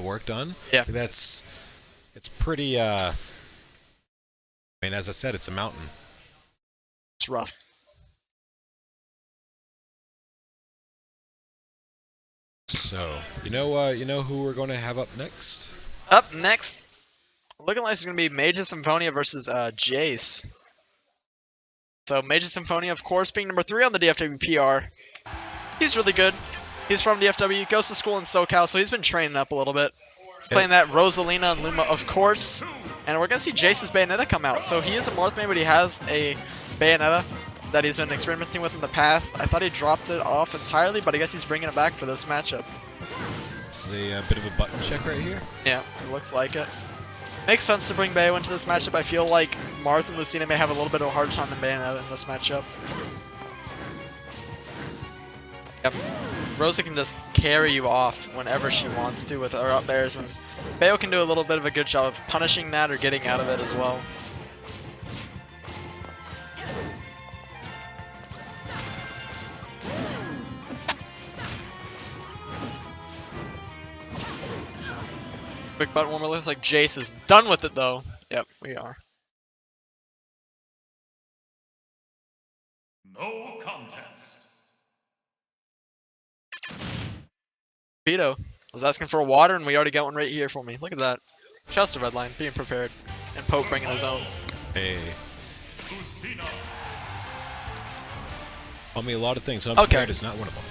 work done. Yeah. It's pretty, I mean, as I said, it's a mountain. It's rough. So, you know who we're going to have up next? Up next, looking like it's going to be Mage of Symphonia versus Jayce. So Mage of Symphonia, of course, being number 3 on the DFW PR. He's really good. He's from DFW, goes to school in SoCal, so he's been training up a little bit. He's playing that Rosa and Luma, of course. And we're going to see Jayce's Bayonetta come out. So he is a Marth main, but he has a Bayonetta that he's been experimenting with in the past. I thought he dropped it off entirely, but I guess he's bringing it back for this matchup. It's a bit of a button check right here. Yeah, it looks like it. Makes sense to bring Bayo into this matchup. I feel like Marth and Lucina may have a little bit of a harder time than Bayonetta in this matchup. Yep. Rosa can just carry you off whenever she wants to with her up airs, and Bayo can do a little bit of a good job of punishing that or getting out of it as well. Quick button warmer. Looks like Jayce is done with it though. Yep, we are. No contest. Vito was asking for a water, and we already got one right here for me. Look at that. Just a red line, being prepared. And Pope bringing his own. Hey. Lucina. Tell me a lot of things. Unprepared is not one of them.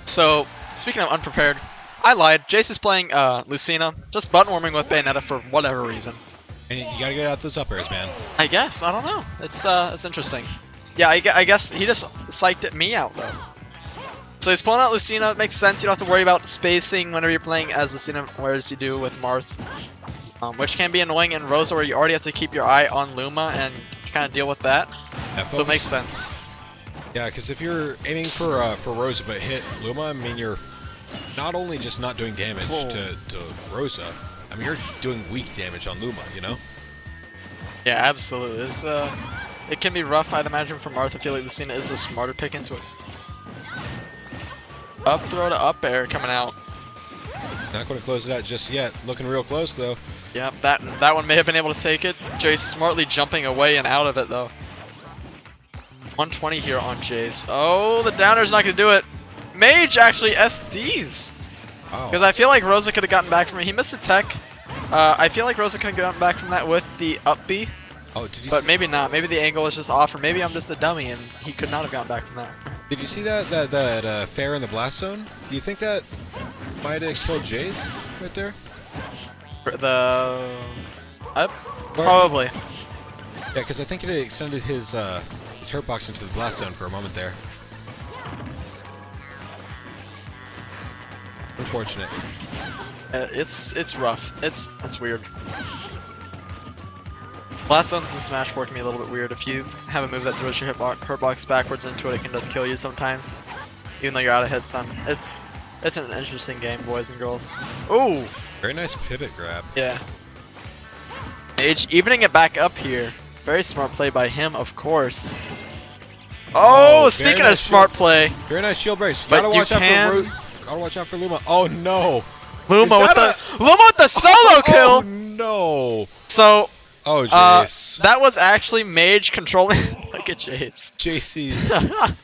So, speaking of unprepared, I lied. Jayce is playing Lucina, just button warming with Bayonetta for whatever reason. And you gotta get out those up airs, man. I guess. I don't know. It's interesting. Yeah, I guess he just psyched me out, though. So he's pulling out Lucina. It makes sense. You don't have to worry about spacing whenever you're playing as Lucina, whereas you do with Marth. Which can be annoying in Rosa, where you already have to keep your eye on Luma and kind of deal with that. Yeah, So it makes sense. Yeah, because if you're aiming for Rosa but hit Luma, I mean, you're not only just not doing damage to Rosa, I mean, you're doing weak damage on Luma, you know? Yeah, absolutely. It can be rough, I'd imagine, for Marth. I feel like Lucina is the smarter pick into it. Up throw to up air coming out. Not going to close it out just yet. Looking real close, though. Yeah, that one may have been able to take it. Jayce smartly jumping away and out of it, though. 120 here on Jayce. Oh, the downer's not going to do it. Mage actually SDs. Because I feel like Rosa could have gotten back from it. He missed the tech. I feel like Rosa could have gotten back from that with the up B. Oh, did you But maybe not. Maybe the angle was just off, or maybe I'm just a dummy and he could not have gotten back from that. Did you see that fair in the blast zone? Do you think that might have killed Jayce right there? The up? Probably. Yeah, because I think it extended his hurt box into the blast zone for a moment there. Unfortunate. It's rough. It's weird. Blast zones in Smash 4 can be a little bit weird. If you have a move that throws your hurt box backwards into it, it can just kill you sometimes, even though you're out of hit stun. It's an interesting game, boys and girls. Ooh! Very nice pivot grab. Yeah. Mage evening it back up here. Very smart play by him, of course. Oh, speaking of smart play. Very nice shield brace. But Gotta watch out for Luma. Oh no! Luma with the solo kill. Oh no! So. Oh, Jayce. That was actually Mage controlling. Look at Jayce. Jayce's.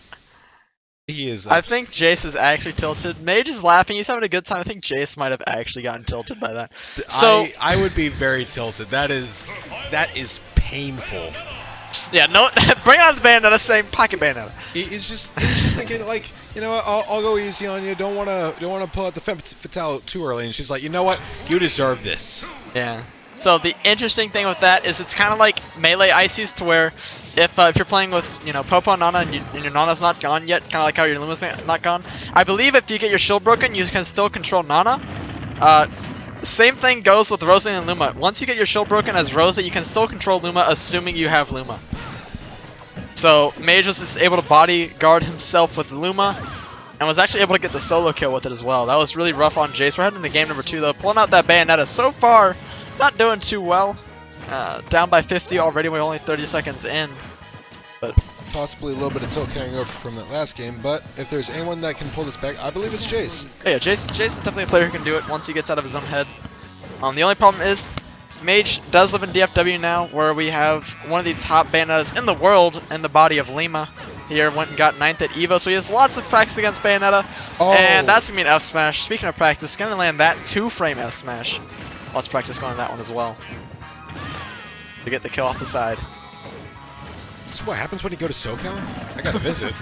He is. I think Jayce is actually tilted. Mage is laughing. He's having a good time. I think Jayce might have actually gotten tilted by that. So I would be very tilted. That is painful. Yeah, no. Bring on the Bayonetta, same pocket Bayonetta. He was just thinking like, you know what? I'll go easy on you. Don't wanna pull out the femme fatale too early. And she's like, you know what? You deserve this. Yeah. So the interesting thing with that is it's kind of like melee ices, to where if you're playing with Popo and Nana and your Nana's not gone yet, kind of like how your Luma's not gone. I believe if you get your shield broken, you can still control Nana. Same thing goes with Rosa and Luma. Once you get your shield broken as Rosa, you can still control Luma, assuming you have Luma. So Mage was able to bodyguard himself with Luma, and was actually able to get the solo kill with it as well. That was really rough on Jayce. We're heading to game number 2 though, pulling out that Bayonetta so far. Not doing too well. Down by 50 already. We're only 30 seconds in. But possibly a little bit of tilt carrying over from that last game. But if there's anyone that can pull this back, I believe it's Jayce. Yeah, Jayce is definitely a player who can do it once he gets out of his own head. The only problem is, Mage does live in DFW now, where we have one of the top Bayonettas in the world in the body of Luma. Here went and got 9th at EVO, so he has lots of practice against Bayonetta. Oh. And that's going to be an F smash. Speaking of practice, going to land that 2-frame F smash. Lots of practice going on that one as well. To get the kill off the side. This is what happens when you go to SoCal? I got to visit.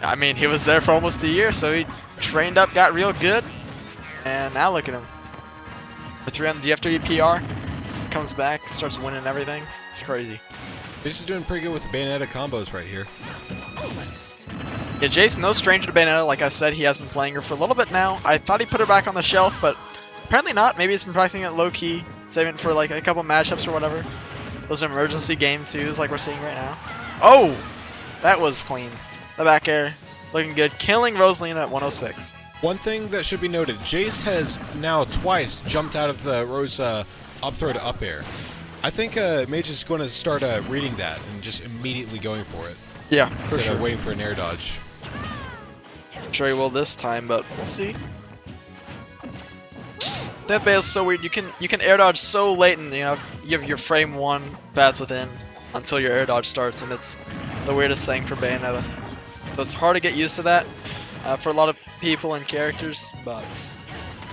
I mean, he was there for almost a year, so he trained up, got real good. And now look at him. The 3 on the DFW PR. Comes back, starts winning everything. It's crazy. Jayce is doing pretty good with the Bayonetta combos right here. Yeah, Jayce, no stranger to Bayonetta. Like I said, he has been playing her for a little bit now. I thought he put her back on the shelf, but apparently not. Maybe he's been practicing it low-key, saving it for like a couple matchups or whatever. Those emergency game 2s like we're seeing right now. Oh! That was clean. The back air, looking good. Killing Rosalina at 106. One thing that should be noted, Jayce has now twice jumped out of the Rosa up throw to up air. I think Mage is going to start reading that and just immediately going for it. Yeah, Instead of waiting for an air dodge. I'm sure he will this time, but we'll see. That Bayo's so weird. You can air dodge so late, and you have your frame 1 bats within until your air dodge starts, and it's the weirdest thing for Bayonetta. So it's hard to get used to that for a lot of people and characters, but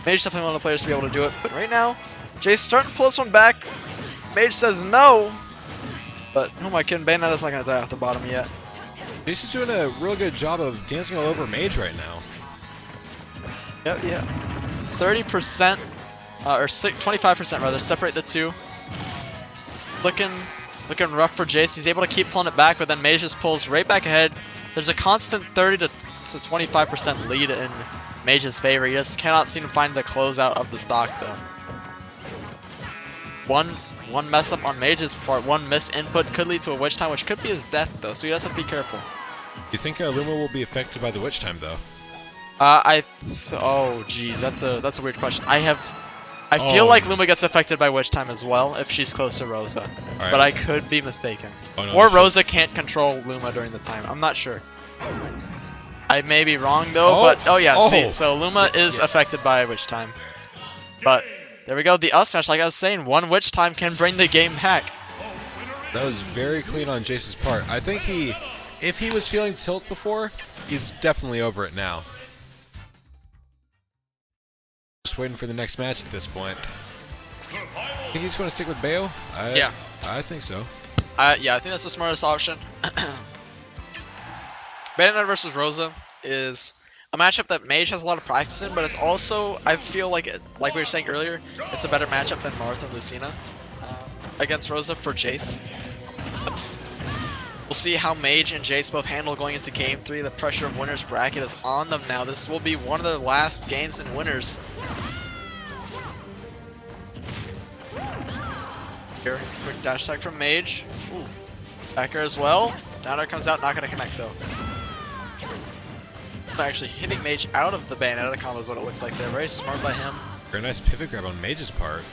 Mage is definitely one of the players to be able to do it. But right now, Jayce starting to pull this one back. Mage says no, but who am I kidding? Bayonetta's not going to die off the bottom yet. Jayce is doing a real good job of dancing all over Mage right now. Yeah. 30%, or 25% rather, separate the two. Looking rough for Jayce. He's able to keep pulling it back, but then Mage just pulls right back ahead. There's a constant 30 to 25% lead in Mage's favor. He just cannot seem to find the closeout of the stock though. One mess up on Mage's part, one miss input could lead to a witch time, which could be his death though, so he has to be careful. You think Luma will be affected by the witch time though? Oh geez, that's a weird question. I feel like Luma gets affected by witch time as well if she's close to Rosa, right. but I could be mistaken. Oh, no, or Rosa can't control Luma during the time. I'm not sure. I may be wrong though, but see, so Luma is affected by witch time. But there we go, the up smash, like I was saying, one witch time can bring the game back. That was very clean on Jayce's part. I think if he was feeling tilt before, he's definitely over it now. Just waiting for the next match at this point. I think he's going to stick with Bayo? Yeah. I think so. Yeah, I think that's the smartest option. Bayonetta versus Rosa is a matchup that Mage has a lot of practice in, but it's also, I feel like, like we were saying earlier, it's a better matchup than Marth and Lucina against Rosa for Jayce. We'll see how Mage and Jayce both handle going into Game 3. The pressure of Winners Bracket is on them now. This will be one of the last games in Winners. Here, quick dash attack from Mage. Ooh. Backer as well. Down air comes out, not going to connect though. Actually hitting Mage out of the Bayonetta combo is what it looks like there. Very smart by him. Very nice pivot grab on Mage's part.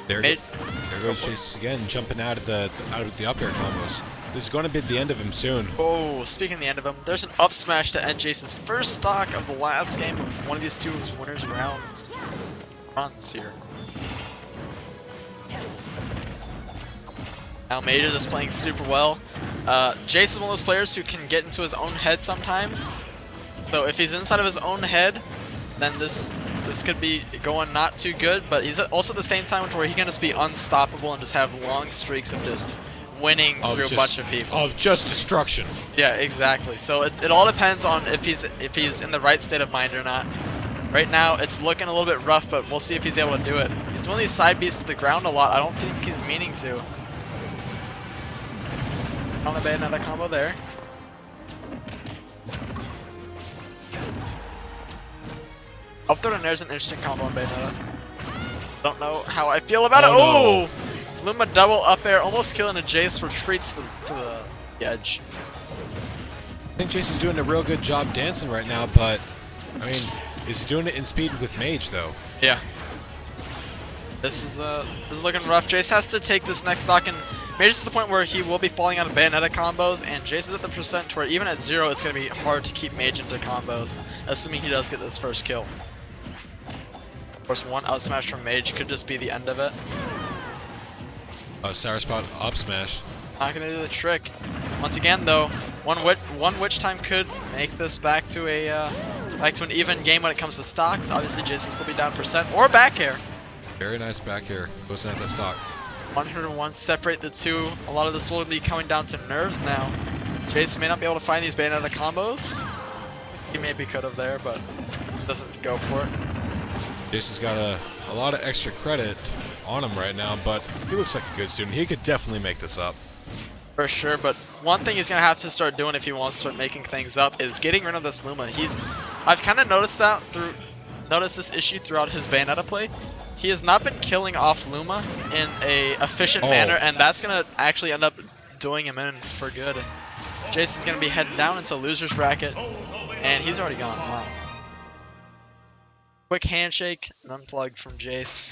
There goes Jayce again, jumping out of the up air combos. This is going to be the end of him soon. Oh, speaking of the end of him, there's an up smash to end Jayce's first stock of the last game of one of these two winners runs here. Now Mage is just playing super well. Jayce is one of those players who can get into his own head sometimes. So if he's inside of his own head, then this could be going not too good. But he's also at the same time where he can just be unstoppable and just have long streaks of just winning through a bunch of people. Of just destruction. Yeah, exactly. So it all depends on if he's in the right state of mind or not. Right now, it's looking a little bit rough, but we'll see if he's able to do it. He's one of these side beats to the ground a lot. I don't think he's meaning to. On the Bayonetta combo there. Up throw to Nair is an interesting combo on Bayonetta. Don't know how I feel about it. Oh! No. Luma double up air, almost killing a Jayce, retreats to the edge. I think Jayce is doing a real good job dancing right now, but I mean, is he doing it in speed with Mage though? Yeah. This is looking rough. Jayce has to take this next stock, and Mage is to the point where he will be falling out of Bayonetta combos, and Jayce is at the percent where even at 0, it's going to be hard to keep Mage into combos, assuming he does get this first kill. Of course, one out smash from Mage could just be the end of it. Sour Spot up smash. Not gonna do the trick. Once again, though, one witch time could make this back to an even game when it comes to stocks. Obviously, Jayce will still be down percent or back air. Very nice back here. Goes into that stock. 101 separate the two. A lot of this will be coming down to nerves now. Jayce may not be able to find these Bayonetta combos. He maybe could have there, but doesn't go for it. Jayce has got a lot of extra credit on him right now, but he looks like a good student. He could definitely make this up. For sure, but one thing he's gonna have to start doing if he wants to start making things up is getting rid of this Luma. I've kind of noticed this issue throughout his Bayonetta play. He has not been killing off Luma in a efficient manner, and that's gonna actually end up doing him in for good. Jayce is gonna be heading down into loser's bracket, and he's already gone. Wow. Quick handshake and unplug from Jayce.